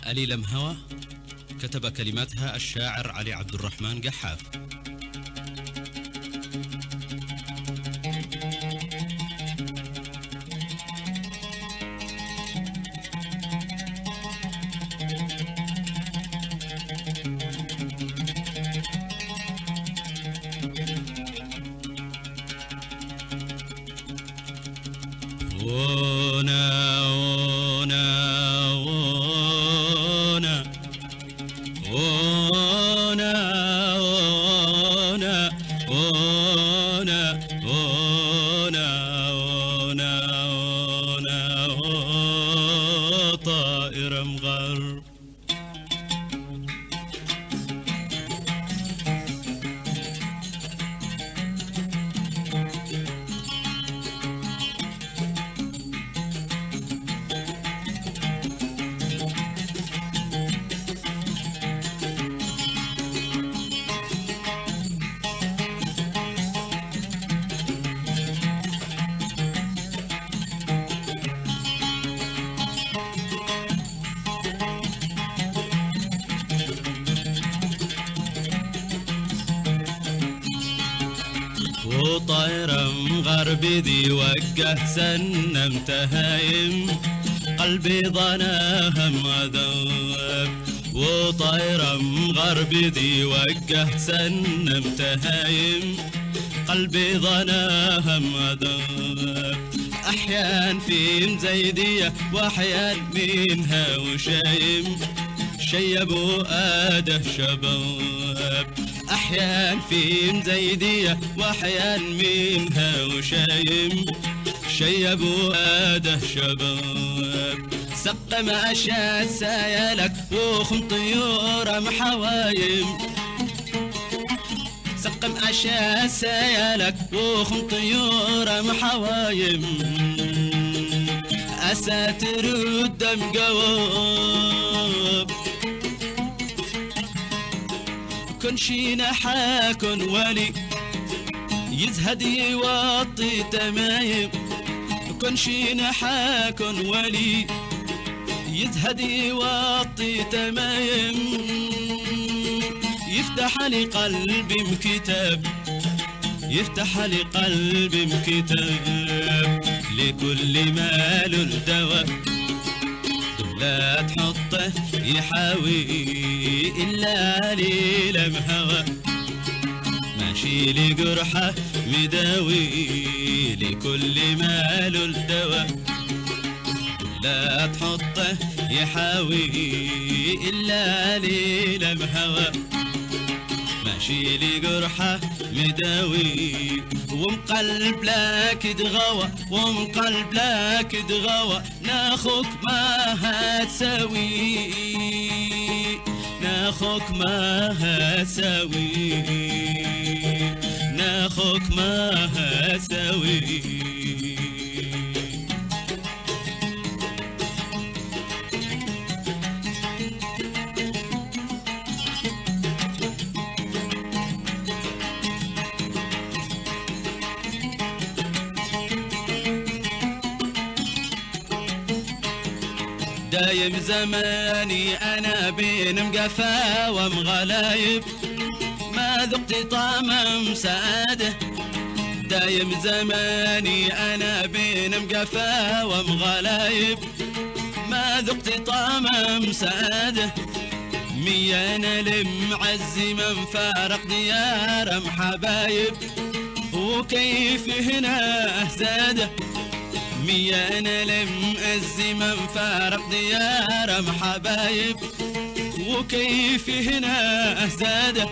قليلة مهوى كتب كلماتها الشاعر علي عبد الرحمن قحاف. طائر مغر وطاير مغربي ذي وجه سنم تهايم قلبي ظناها مذوب. وطاير مغربي ذي وجه سنم تهايم قلبي ظناها مذوب. أحيان في مزيدية وأحيان منها وشايم شيبوا آده شباب. أحيان في مزيدية وأحيان منها وشايم شيبوا آده شباب. سقم أشياء سايلك وخم طيور محوايم. سقم أشياء سايلك وخم طيور محوايم. أساتر الدم قواب كن شينا حاكن ولي يزهد يوطي تمايم. كن شينا حاكن ولي يزهد يوطي تمايم. يفتح لي قلبي مكتاب يفتح لي قلبي مكتاب. لكل مال الدواء لا تحطه يحاوي إلا ليلة مهوى. ماشي لجرحه مداوي لكل مال الدواء لا تحطه يحاوي إلا ليلة مهوى. ماشي لجرحه مداوي ومقلب لك دغوى ومقلب لك دغوى. ناخوك ما هتساوي ناخوك ما هتساوي ناخوك ما هتساوي. دايم زماني أنا بين مقفا ومغلايب ما ذقت طعم سعادة. دايم زماني أنا بين مقفا ومغلايب ما ذقت طعم سعادة. ميانا لمعز من فارق ديار حبايب وكيف هنا زاده. ميانا لمعز من فارق ديار حبايب وكيف هنا زاده.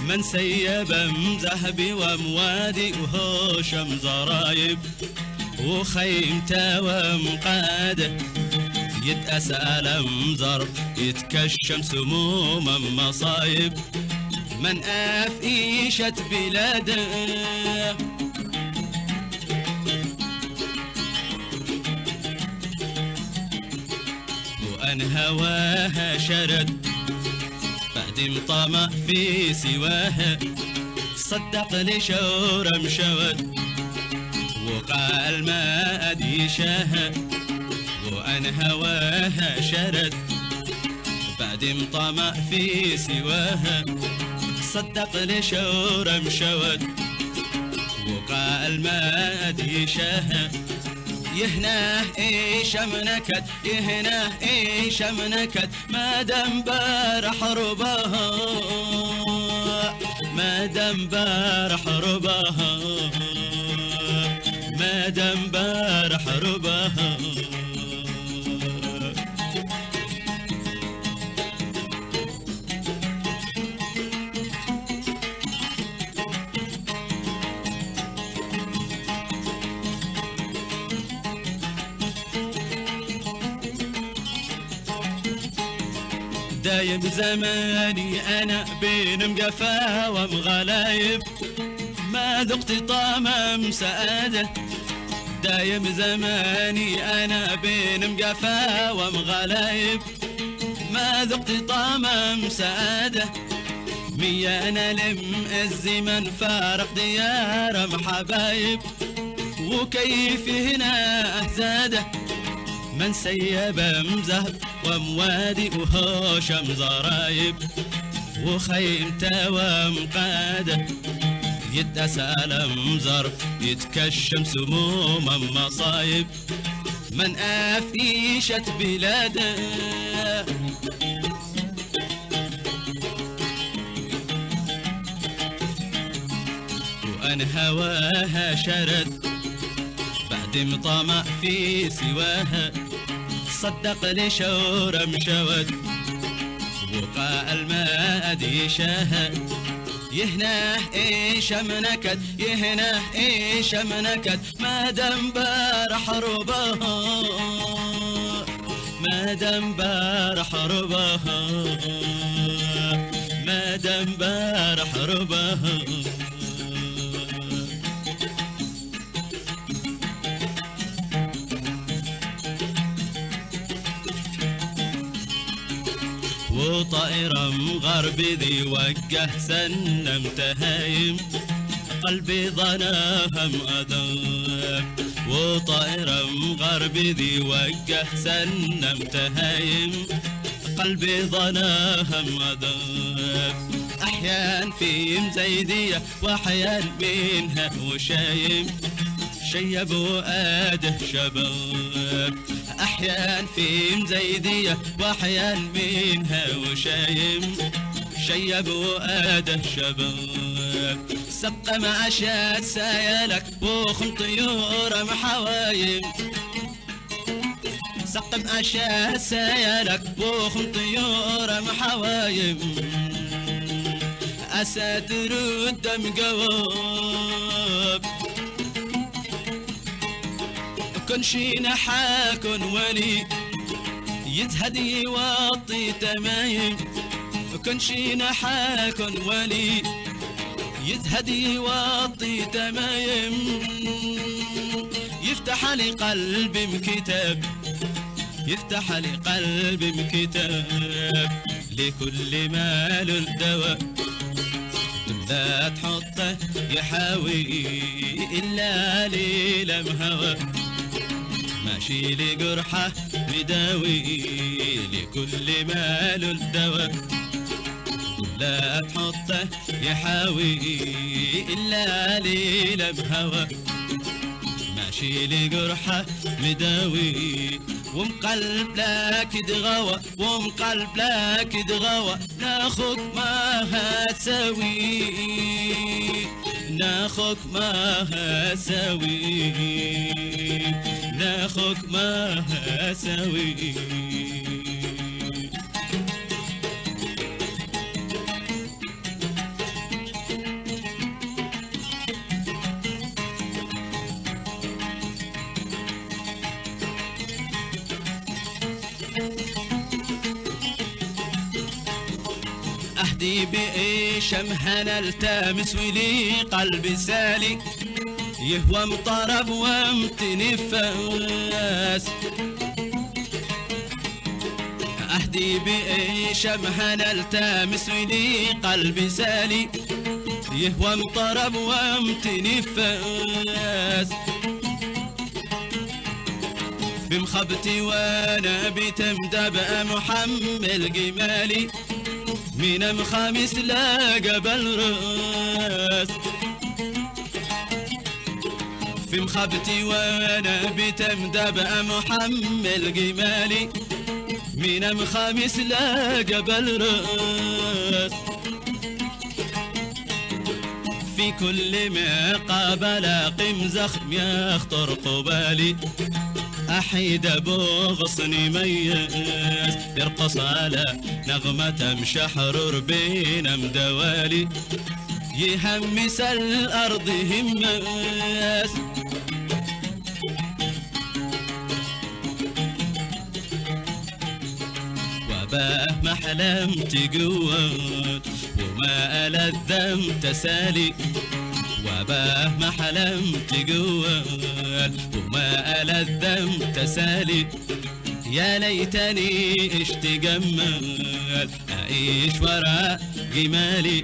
من سيب مذهبي وموادي وهوشم زرايب وخيمته ومقاده. يتأسى مزر يتكشم سموما مصايب من أفئيشة بلاده. وأن هواها شرد بعد مطمع في سواها. صدق لي شور مشود وقال ما أديشاها. وأن هواها شرد بعد مطمع في سواها صدق لشورة مشود وقال ما أدري شاها يهناه إيش منكد يهناه إيش منكد ما دام بارح رباها ما دام بارح رباها ما دام بارح رباها دايم زماني أنا بين مقفا ومغلايب ما ذقت طعم سعادة دايم زماني أنا بين مقفا ومغلايب ما ذقت طعم سعادة مية أنا لم الزمن فارق ديار محبايب وكيف هنا أهزاده من سيب مزهب وموادي وهوشم زرايب وخيمته ومقاده يتسال مزر يتكشم سموم مصايب من أفيشت بلاده وأن هواها شرد بعد مطمع في سواها صدق لشورة مشود وقال ما أدري شاها يهناه إيش منكد يهناه إيش منكد ما دام بارح رباها ما دام بارح رباها ما دام بارح رباها وطائرة مغرب ذي وجه سنم تهايم قلبي ظناها مأدام وطائرة مغرب ذي وجه سنم تهايم قلبي ظناها مأدام أحيان في مزيدية وأحيان منها وشايم شيب وآده شباب أحيان في مزيدية وأحيان منها وشايم شيب وآده شباب سبق مع شاد سايلك وخم طيور محوايم سقم أشاد سايلك وخم طيور محوايم أسد رد مقواب كن شينا حاكن ولي يزهد يوطي تمايم كن شينا حاكن ولي يزهد يوطي تمايم يفتح لي قلبي مكتاب يفتح لي قلبي مكتاب لكل مال الدواء لا تحطه يحاوي إلا ليلم هوى ماشي لجرحه مداوي لكل مال الدواء لا تحطه يحاوي إلا ليلة بهوى ماشي لجرحه مداوي ومقلب لك دغوى ومقلب لك دغوى ناخك ما هتساوي ناخك ما هتساوي ناخك ما هتساوي أهدي بإيش أمهنا التامس ولي قلبي سالي يهوى مطرب وامتنفاس أهدي بإيش أمهنا التامس ولي قلبي سالي يهوى مطرب وامتنفاس في مخبتي وانا بتمدب محمل جمالي من مخامس لا قبل راس. في مخبتي وانا بتمدب محمل جمالي من مخامس لا قبل راس. في كل ما قابل قمزخ يخطر قبالي أحيد أبو غصن مياس يرقص على نغمة مشحرر بين مدوالي يهمس الأرض هماس. وباه ما حلمت قوات وما ألذم تسالي. وباه ما حلمت قوال وما ألذم تسالي. يا ليتني اشتجمل أعيش وراء جمالي.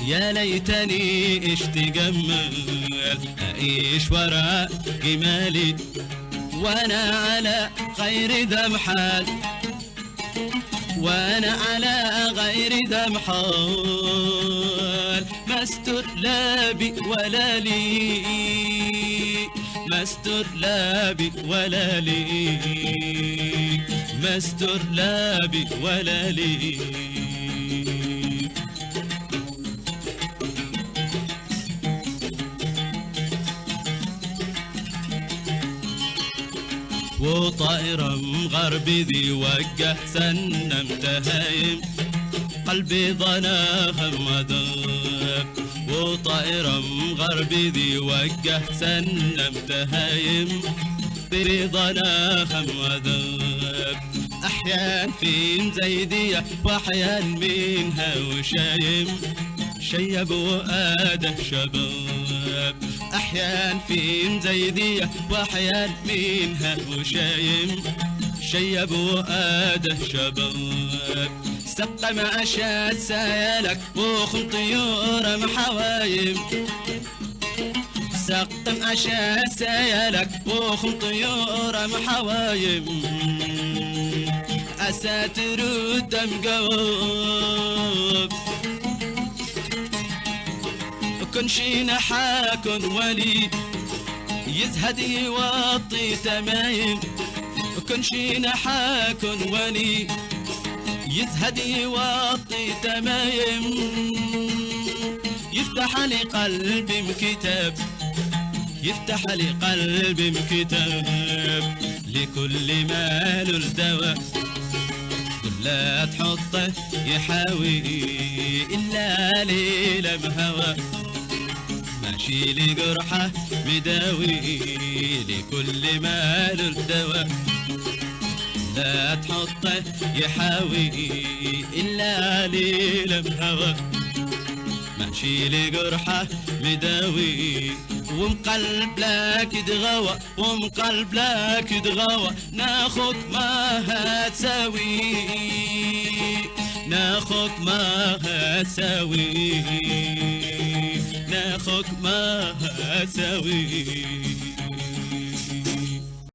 يا ليتني اشتجمل أعيش وراء جمالي وأنا على غير ذم حال. وأنا على غير ذم حال. مستر لا بي ولا لي. مستر لا بي ولا لي. مستر لا بي ولا لي. وطائر مغربي ذي وجه سنم تهايم قلبي ضناها مذاب. وطائر مغربي ذي وجه سنم تهايم قلبي ضناها مذاب. أحيان في زيدية وأحيان منها وشايم شيب وآده شباب. أحيان في زيدية وأحيان منها وشايم شيب وآده شباب. سقم أشاد سيالك وخم طيور محوايم. سقم أشاد سيالك وخم طيور محوايم. أساتر الدم قواب كن شي نحاكن ولي يزهد يوطي تمايم. كن شي نحاكن ولي يزهد يوطي تمايم. يفتح لي قلبي مكتاب. يفتح لي قلبي مكتاب لكل مال الدواء. لا تحطه يحاوي إلا ليلة مهوى. ماشي لي جرحه مداوي لكل مال الدواء. لا تحطه يحاوي إلا ليلة مهوى. ماشي لي جرحه مداوي ومقلب لك يتغوى. ومقلب لك يتغوى ناخد ما هتساوي. ناخد ما هتساوي. ناخد ما هتساوي.